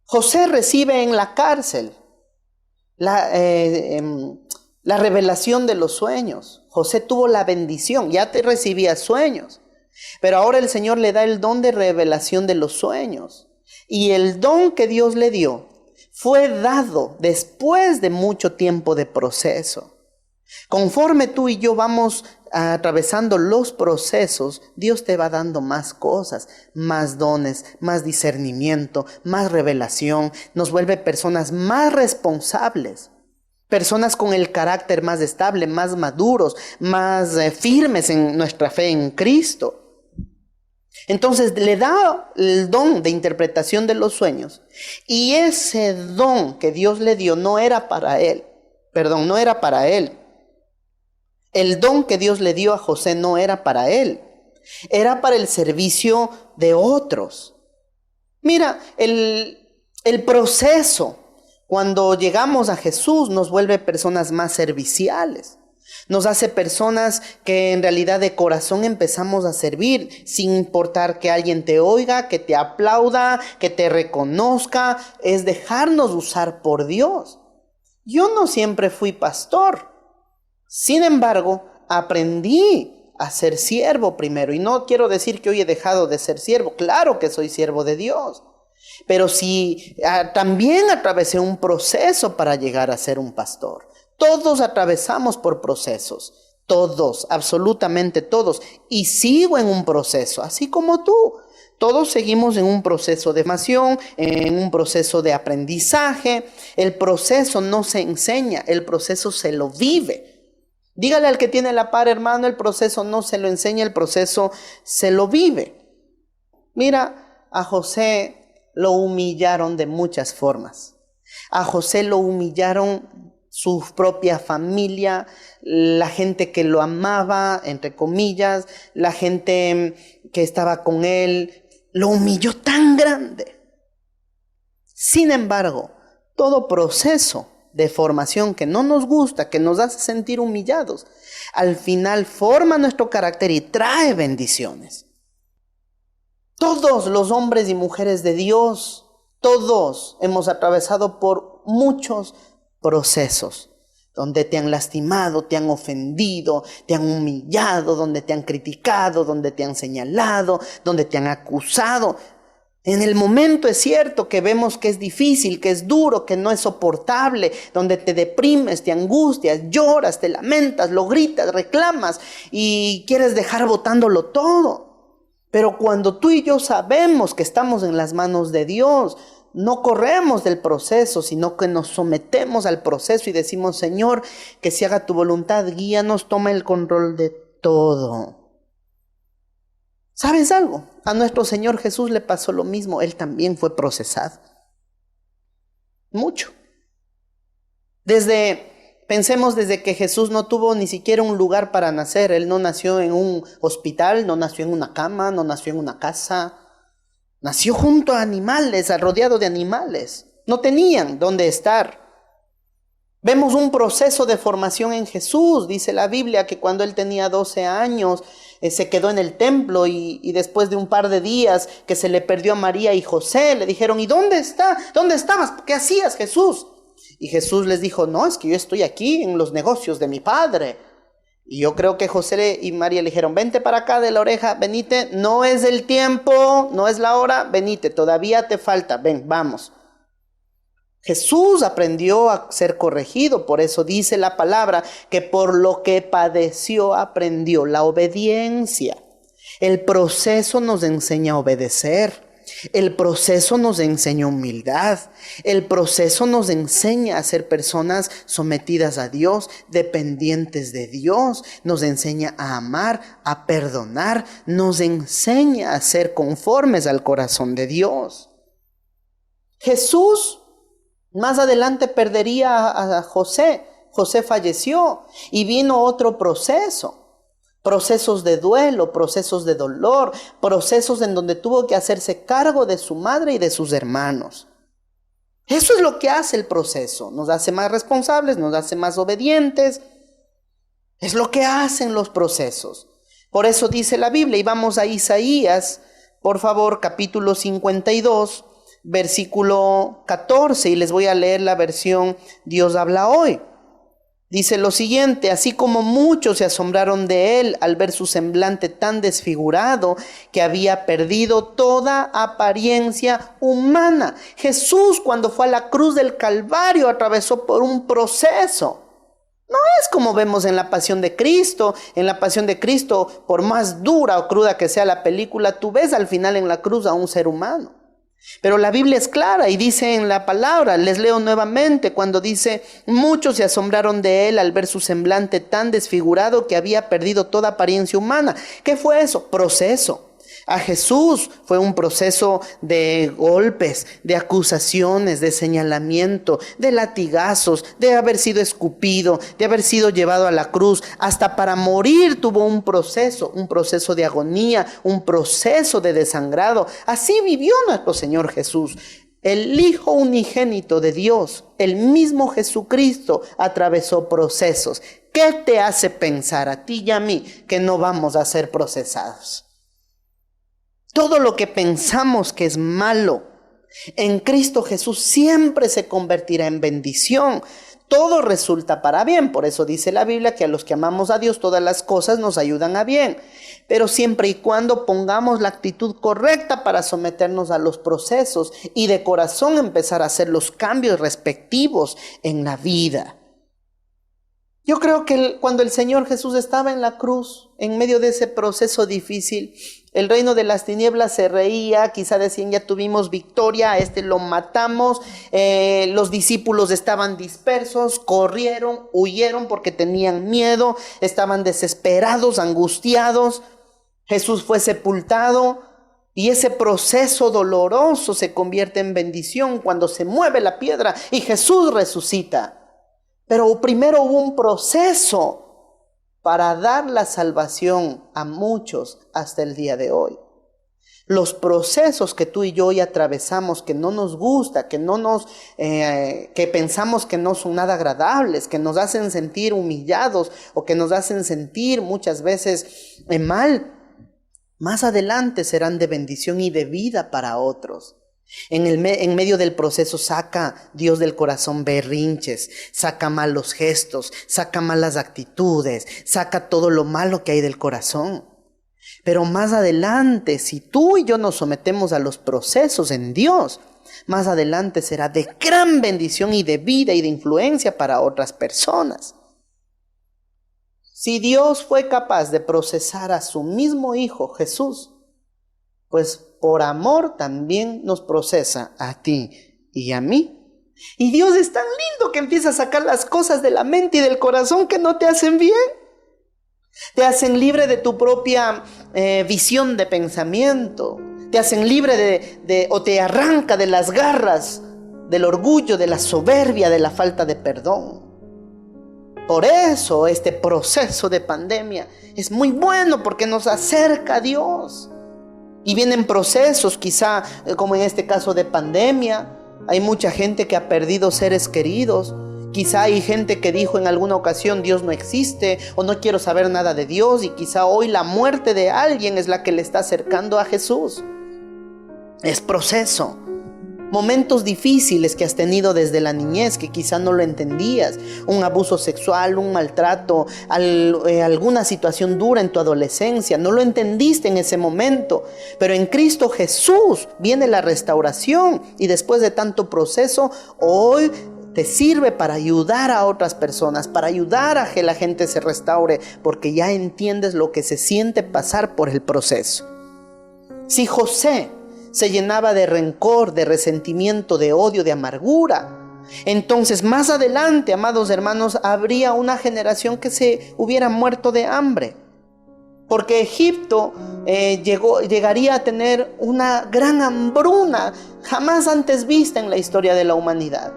José recibe en la cárcel la revelación de los sueños. José tuvo la bendición, ya te recibía sueños, pero ahora el Señor le da el don de revelación de los sueños. Y el don que Dios le dio fue dado después de mucho tiempo de proceso. Conforme tú y yo vamos atravesando los procesos, Dios te va dando más cosas, más dones, más discernimiento, más revelación. Nos vuelve personas más responsables, personas con el carácter más estable, más maduros, más firmes en nuestra fe en Cristo. Entonces le da el don de interpretación de los sueños, y ese don que Dios le dio no era para él. El don que Dios le dio a José no era para él, era para el servicio de otros. Mira, el proceso, cuando llegamos a Jesús, nos vuelve personas más serviciales. Nos hace personas que en realidad de corazón empezamos a servir, sin importar que alguien te oiga, que te aplauda, que te reconozca. Es dejarnos usar por Dios. Yo no siempre fui pastor. Sin embargo, aprendí a ser siervo primero. Y no quiero decir que hoy he dejado de ser siervo. Claro que soy siervo de Dios. Pero sí, también atravesé un proceso para llegar a ser un pastor. Todos atravesamos por procesos. Todos, absolutamente todos. Y sigo en un proceso, así como tú. Todos seguimos en un proceso de formación, en un proceso de aprendizaje. El proceso no se enseña, el proceso se lo vive. Dígale al que tiene la par, hermano, el proceso no se lo enseña, el proceso se lo vive. Mira, a José lo humillaron de muchas formas. A José lo humillaron su propia familia, la gente que lo amaba, entre comillas, la gente que estaba con él, lo humilló tan grande. Sin embargo, todo proceso de formación que no nos gusta, que nos hace sentir humillados, al final forma nuestro carácter y trae bendiciones. Todos los hombres y mujeres de Dios, todos hemos atravesado por muchos procesos, donde te han lastimado, te han ofendido, te han humillado, donde te han criticado, donde te han señalado, donde te han acusado. En el momento es cierto que vemos que es difícil, que es duro, que no es soportable, donde te deprimes, te angustias, lloras, te lamentas, lo gritas, reclamas y quieres dejar botándolo todo. Pero cuando tú y yo sabemos que estamos en las manos de Dios, no corremos del proceso, sino que nos sometemos al proceso y decimos: Señor, que se haga tu voluntad, guíanos, toma el control de todo. ¿Sabes algo? A nuestro Señor Jesús le pasó lo mismo. Él también fue procesado. Mucho. Pensemos desde que Jesús no tuvo ni siquiera un lugar para nacer. Él no nació en un hospital, no nació en una cama, no nació en una casa. Nació junto a animales, rodeado de animales. No tenían dónde estar. Vemos un proceso de formación en Jesús. Dice la Biblia que cuando él tenía 12 años, se quedó en el templo y después de un par de días que se le perdió a María y José, le dijeron: ¿y dónde está? ¿Dónde estabas? ¿Qué hacías, Jesús? Y Jesús les dijo: no, es que yo estoy aquí en los negocios de mi padre. Y yo creo que José y María le dijeron: vente para acá de la oreja, venite, no es el tiempo, no es la hora, venite, todavía te falta, ven, vamos. Jesús aprendió a ser corregido, por eso dice la palabra que por lo que padeció aprendió la obediencia. El proceso nos enseña a obedecer. El proceso nos enseña humildad. El proceso nos enseña a ser personas sometidas a Dios, dependientes de Dios. Nos enseña a amar, a perdonar. Nos enseña a ser conformes al corazón de Dios. Jesús más adelante perdería a José. José falleció y vino otro proceso. Procesos de duelo, procesos de dolor, procesos en donde tuvo que hacerse cargo de su madre y de sus hermanos. Eso es lo que hace el proceso. Nos hace más responsables, nos hace más obedientes. Es lo que hacen los procesos. Por eso dice la Biblia, y vamos a Isaías, por favor, capítulo 52, versículo 14, y les voy a leer la versión Dios habla hoy. Dice lo siguiente: así como muchos se asombraron de él al ver su semblante tan desfigurado que había perdido toda apariencia humana. Jesús, cuando fue a la cruz del Calvario, atravesó por un proceso. No es como vemos en la Pasión de Cristo. En la Pasión de Cristo, por más dura o cruda que sea la película, tú ves al final en la cruz a un ser humano. Pero la Biblia es clara y dice en la palabra, les leo nuevamente, cuando dice: muchos se asombraron de él al ver su semblante tan desfigurado que había perdido toda apariencia humana. ¿Qué fue eso? Proceso. A Jesús fue un proceso de golpes, de acusaciones, de señalamiento, de latigazos, de haber sido escupido, de haber sido llevado a la cruz. Hasta para morir tuvo un proceso de agonía, un proceso de desangrado. Así vivió nuestro Señor Jesús. El Hijo unigénito de Dios, el mismo Jesucristo, atravesó procesos. ¿Qué te hace pensar a ti y a mí que no vamos a ser procesados? Todo lo que pensamos que es malo, en Cristo Jesús siempre se convertirá en bendición. Todo resulta para bien. Por eso dice la Biblia que a los que amamos a Dios todas las cosas nos ayudan a bien. Pero siempre y cuando pongamos la actitud correcta para someternos a los procesos y de corazón empezar a hacer los cambios respectivos en la vida. Yo creo que cuando el Señor Jesús estaba en la cruz, en medio de ese proceso difícil, el reino de las tinieblas se reía, quizá decían: ya tuvimos victoria, a este lo matamos. Los discípulos estaban dispersos, corrieron, huyeron porque tenían miedo, estaban desesperados, angustiados. Jesús fue sepultado y ese proceso doloroso se convierte en bendición cuando se mueve la piedra y Jesús resucita. Pero primero hubo un proceso para dar la salvación a muchos hasta el día de hoy. Los procesos que tú y yo hoy atravesamos, que no nos gusta, que pensamos que no son nada agradables, que nos hacen sentir humillados o que nos hacen sentir muchas veces mal, más adelante serán de bendición y de vida para otros. En medio del proceso saca Dios del corazón berrinches, saca malos gestos, saca malas actitudes, saca todo lo malo que hay del corazón. Pero más adelante, si tú y yo nos sometemos a los procesos en Dios, más adelante será de gran bendición y de vida y de influencia para otras personas. Si Dios fue capaz de procesar a su mismo Hijo Jesús, pues por amor también nos procesa a ti y a mí. Y Dios es tan lindo que empieza a sacar las cosas de la mente y del corazón que no te hacen bien. Te hacen libre de tu propia visión de pensamiento. Te hacen libre o te arranca de las garras del orgullo, de la soberbia, de la falta de perdón. Por eso este proceso de pandemia es muy bueno porque nos acerca a Dios. Y vienen procesos, quizá como en este caso de pandemia. Hay mucha gente que ha perdido seres queridos. Quizá hay gente que dijo en alguna ocasión Dios no existe o no quiero saber nada de Dios, y quizá hoy la muerte de alguien es la que le está acercando a Jesús. Es proceso. Momentos difíciles que has tenido desde la niñez que quizá no lo entendías. Un abuso sexual, un maltrato, alguna situación dura en tu adolescencia. No lo entendiste en ese momento. Pero en Cristo Jesús viene la restauración. Y después de tanto proceso, hoy te sirve para ayudar a otras personas, para ayudar a que la gente se restaure, porque ya entiendes lo que se siente pasar por el proceso. Si José se llenaba de rencor, de resentimiento, de odio, de amargura, entonces más adelante, amados hermanos, habría una generación que se hubiera muerto de hambre. Porque Egipto llegaría a tener una gran hambruna jamás antes vista en la historia de la humanidad.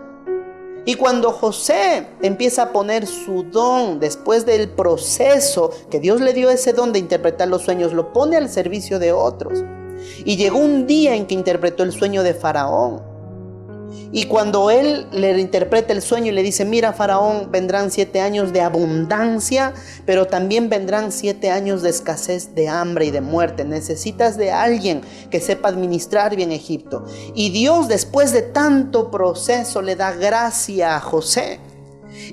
Y cuando José empieza a poner su don después del proceso, que Dios le dio ese don de interpretar los sueños, lo pone al servicio de otros. Y llegó un día en que interpretó el sueño de Faraón. Y cuando él le interpreta el sueño y le dice: mira, Faraón, vendrán 7 años de abundancia, pero también vendrán 7 años de escasez, de hambre y de muerte. Necesitas de alguien que sepa administrar bien Egipto. Y Dios, después de tanto proceso, le da gracia a José.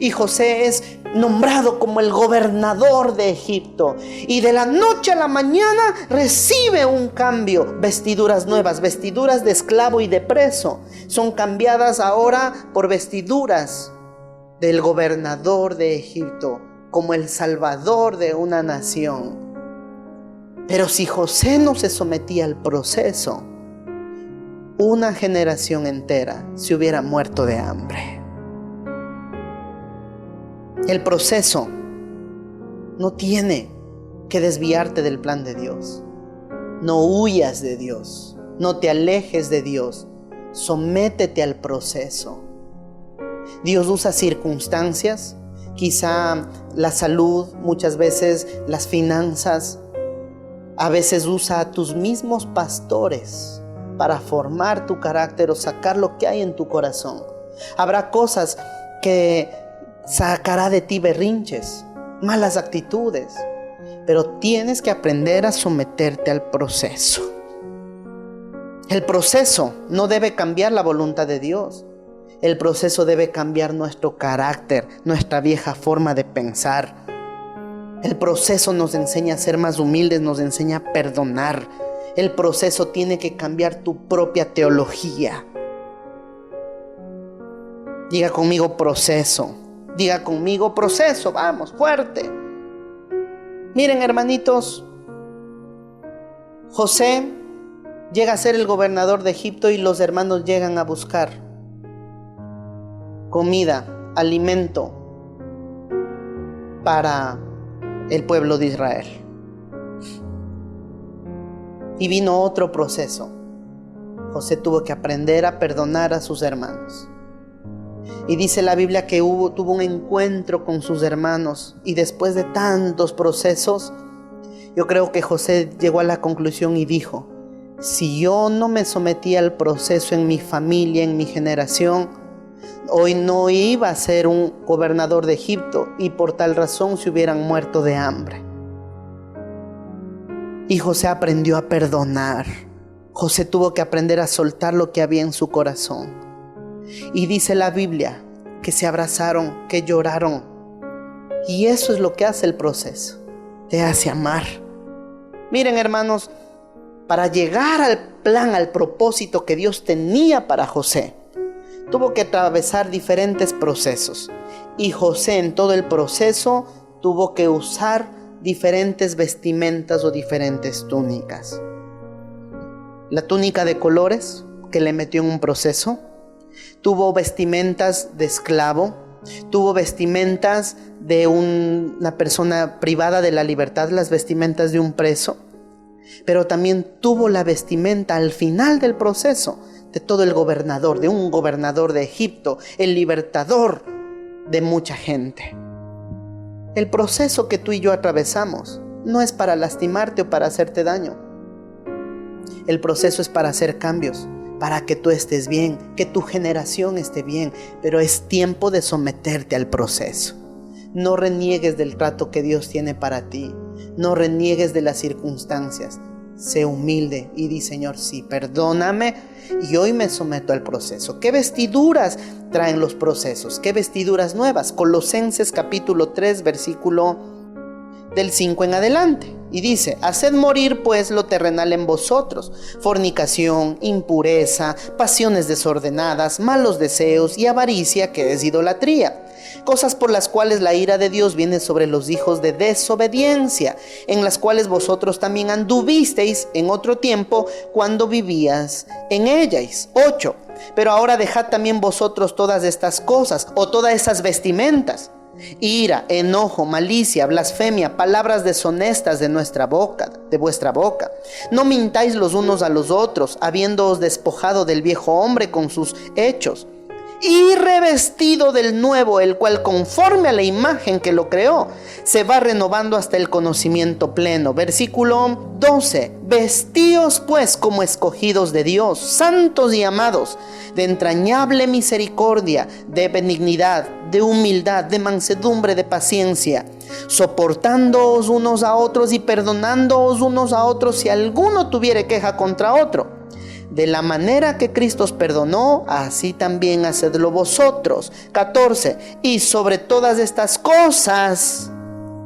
Y José es nombrado como el gobernador de Egipto. Y de la noche a la mañana recibe un cambio. Vestiduras nuevas, vestiduras de esclavo y de preso, son cambiadas ahora por vestiduras del gobernador de Egipto, como el salvador de una nación. Pero si José no se sometía al proceso, una generación entera se hubiera muerto de hambre. El proceso no tiene que desviarte del plan de Dios. No huyas de Dios, no te alejes de Dios, sométete al proceso. Dios usa circunstancias, quizá la salud, muchas veces las finanzas, a veces usa a tus mismos pastores para formar tu carácter o sacar lo que hay en tu corazón. Habrá cosas que sacará de ti berrinches, malas actitudes, pero tienes que aprender a someterte al proceso. El proceso no debe cambiar la voluntad de Dios. El proceso debe cambiar nuestro carácter, nuestra vieja forma de pensar. El proceso nos enseña a ser más humildes, nos enseña a perdonar. El proceso tiene que cambiar tu propia teología. Diga conmigo proceso. Diga conmigo proceso, vamos, fuerte. Miren, hermanitos, José llega a ser el gobernador de Egipto y los hermanos llegan a buscar comida, alimento para el pueblo de Israel. Y vino otro proceso. José tuvo que aprender a perdonar a sus hermanos. Y dice la Biblia que tuvo un encuentro con sus hermanos. Y después de tantos procesos, yo creo que José llegó a la conclusión y dijo: si yo no me sometí al proceso en mi familia, en mi generación, hoy no iba a ser un gobernador de Egipto, y por tal razón se hubieran muerto de hambre. Y José aprendió a perdonar. José tuvo que aprender a soltar lo que había en su corazón. Y dice la Biblia que se abrazaron, que lloraron. Y eso es lo que hace el proceso. Te hace amar. Miren, hermanos, para llegar al plan, al propósito que Dios tenía para José, tuvo que atravesar diferentes procesos. Y José en todo el proceso tuvo que usar diferentes vestimentas o diferentes túnicas. La túnica de colores que le metió en un proceso. Tuvo vestimentas de esclavo, tuvo vestimentas de una persona privada de la libertad, las vestimentas de un preso, pero también tuvo la vestimenta al final del proceso de todo el gobernador, de un gobernador de Egipto, el libertador de mucha gente. El proceso que tú y yo atravesamos no es para lastimarte o para hacerte daño. El proceso es para hacer cambios, para que tú estés bien, que tu generación esté bien, pero es tiempo de someterte al proceso. No reniegues del trato que Dios tiene para ti. No reniegues de las circunstancias. Sé humilde y di: Señor, sí, perdóname, y hoy me someto al proceso. ¿Qué vestiduras traen los procesos? ¿Qué vestiduras nuevas? Colosenses capítulo 3, versículo del 5 en adelante. Y dice: haced morir pues lo terrenal en vosotros: fornicación, impureza, pasiones desordenadas, malos deseos y avaricia, que es idolatría. Cosas por las cuales la ira de Dios viene sobre los hijos de desobediencia, en las cuales vosotros también anduvisteis en otro tiempo cuando vivías en ellas. 8. Pero ahora dejad también vosotros todas estas cosas, o todas esas vestimentas: ira, enojo, malicia, blasfemia, palabras deshonestas de vuestra boca. No mintáis los unos a los otros, habiéndoos despojado del viejo hombre con sus hechos, y revestido del nuevo, el cual conforme a la imagen que lo creó, se va renovando hasta el conocimiento pleno. Versículo 12. Vestíos pues como escogidos de Dios, santos y amados, de entrañable misericordia, de benignidad, de humildad, de mansedumbre, de paciencia, soportándoos unos a otros y perdonándoos unos a otros si alguno tuviere queja contra otro. De la manera que Cristo os perdonó, así también hacedlo vosotros. 14. Y sobre todas estas cosas,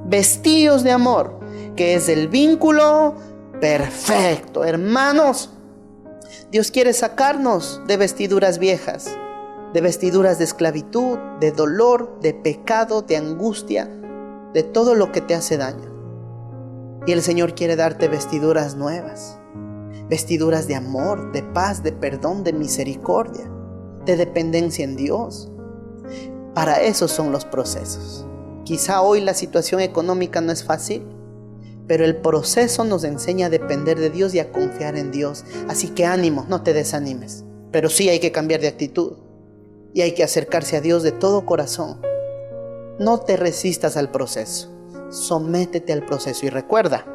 vestíos de amor, que es el vínculo perfecto. Hermanos, Dios quiere sacarnos de vestiduras viejas, de vestiduras de esclavitud, de dolor, de pecado, de angustia, de todo lo que te hace daño. Y el Señor quiere darte vestiduras nuevas. Vestiduras de amor, de paz, de perdón, de misericordia, de dependencia en Dios. Para eso son los procesos. Quizá hoy la situación económica no es fácil, pero el proceso nos enseña a depender de Dios y a confiar en Dios. Así que ánimo, no te desanimes. Pero sí hay que cambiar de actitud y hay que acercarse a Dios de todo corazón. No te resistas al proceso, sométete al proceso y recuerda: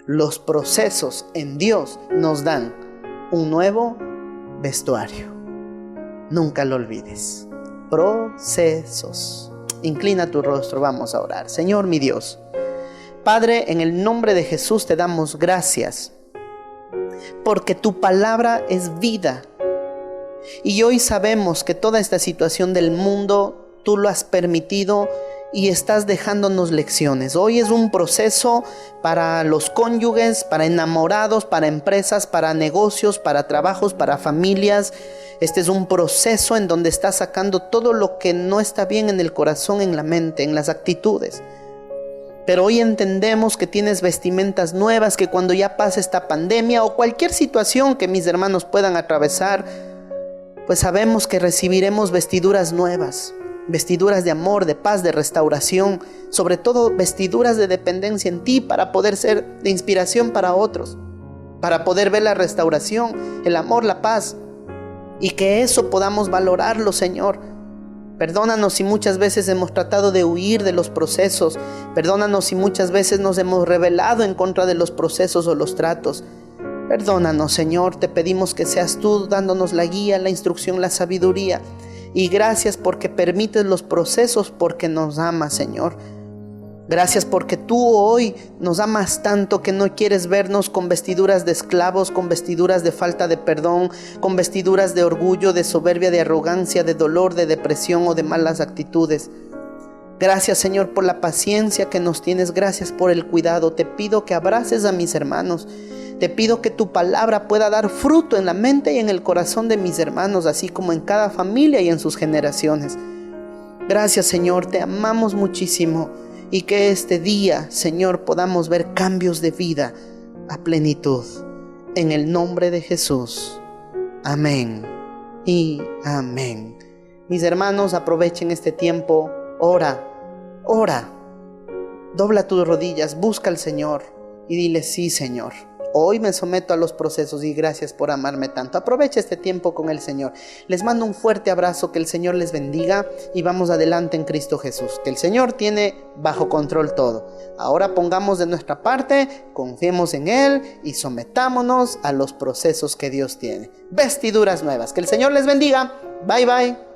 los procesos en Dios nos dan un nuevo vestuario. Nunca lo olvides. Procesos. Inclina tu rostro, vamos a orar. Señor mi Dios, Padre, en el nombre de Jesús te damos gracias, porque tu palabra es vida. Y hoy sabemos que toda esta situación del mundo tú lo has permitido y estás dejándonos lecciones. Hoy es un proceso para los cónyuges, para enamorados, para empresas, para negocios, para trabajos, para familias. Este es un proceso en donde estás sacando todo lo que no está bien en el corazón, en la mente, en las actitudes. Pero hoy entendemos que tienes vestimentas nuevas, que cuando ya pase esta pandemia o cualquier situación que mis hermanos puedan atravesar, pues sabemos que recibiremos vestiduras nuevas. Vestiduras de amor, de paz, de restauración, sobre todo vestiduras de dependencia en ti para poder ser de inspiración para otros, para poder ver la restauración, el amor, la paz, y que eso podamos valorarlo, Señor. Perdónanos si muchas veces hemos tratado de huir de los procesos, perdónanos si muchas veces nos hemos rebelado en contra de los procesos o los tratos. Perdónanos, Señor, te pedimos que seas tú dándonos la guía, la instrucción, la sabiduría. Y gracias porque permites los procesos, porque nos amas, Señor. Gracias porque tú hoy nos amas tanto que no quieres vernos con vestiduras de esclavos, con vestiduras de falta de perdón, con vestiduras de orgullo, de soberbia, de arrogancia, de dolor, de depresión o de malas actitudes. Gracias, Señor, por la paciencia que nos tienes. Gracias por el cuidado. Te pido que abraces a mis hermanos. Te pido que tu palabra pueda dar fruto en la mente y en el corazón de mis hermanos, así como en cada familia y en sus generaciones. Gracias, Señor, te amamos muchísimo y que este día, Señor, podamos ver cambios de vida a plenitud. En el nombre de Jesús. Amén y amén. Mis hermanos, aprovechen este tiempo. Ora. Dobla tus rodillas, busca al Señor y dile: sí, Señor. Hoy me someto a los procesos y gracias por amarme tanto. Aprovecha este tiempo con el Señor. Les mando un fuerte abrazo, que el Señor les bendiga y vamos adelante en Cristo Jesús, que el Señor tiene bajo control todo. Ahora pongamos de nuestra parte, confiemos en Él y sometámonos a los procesos que Dios tiene. Vestiduras nuevas. Que el Señor les bendiga. Bye bye.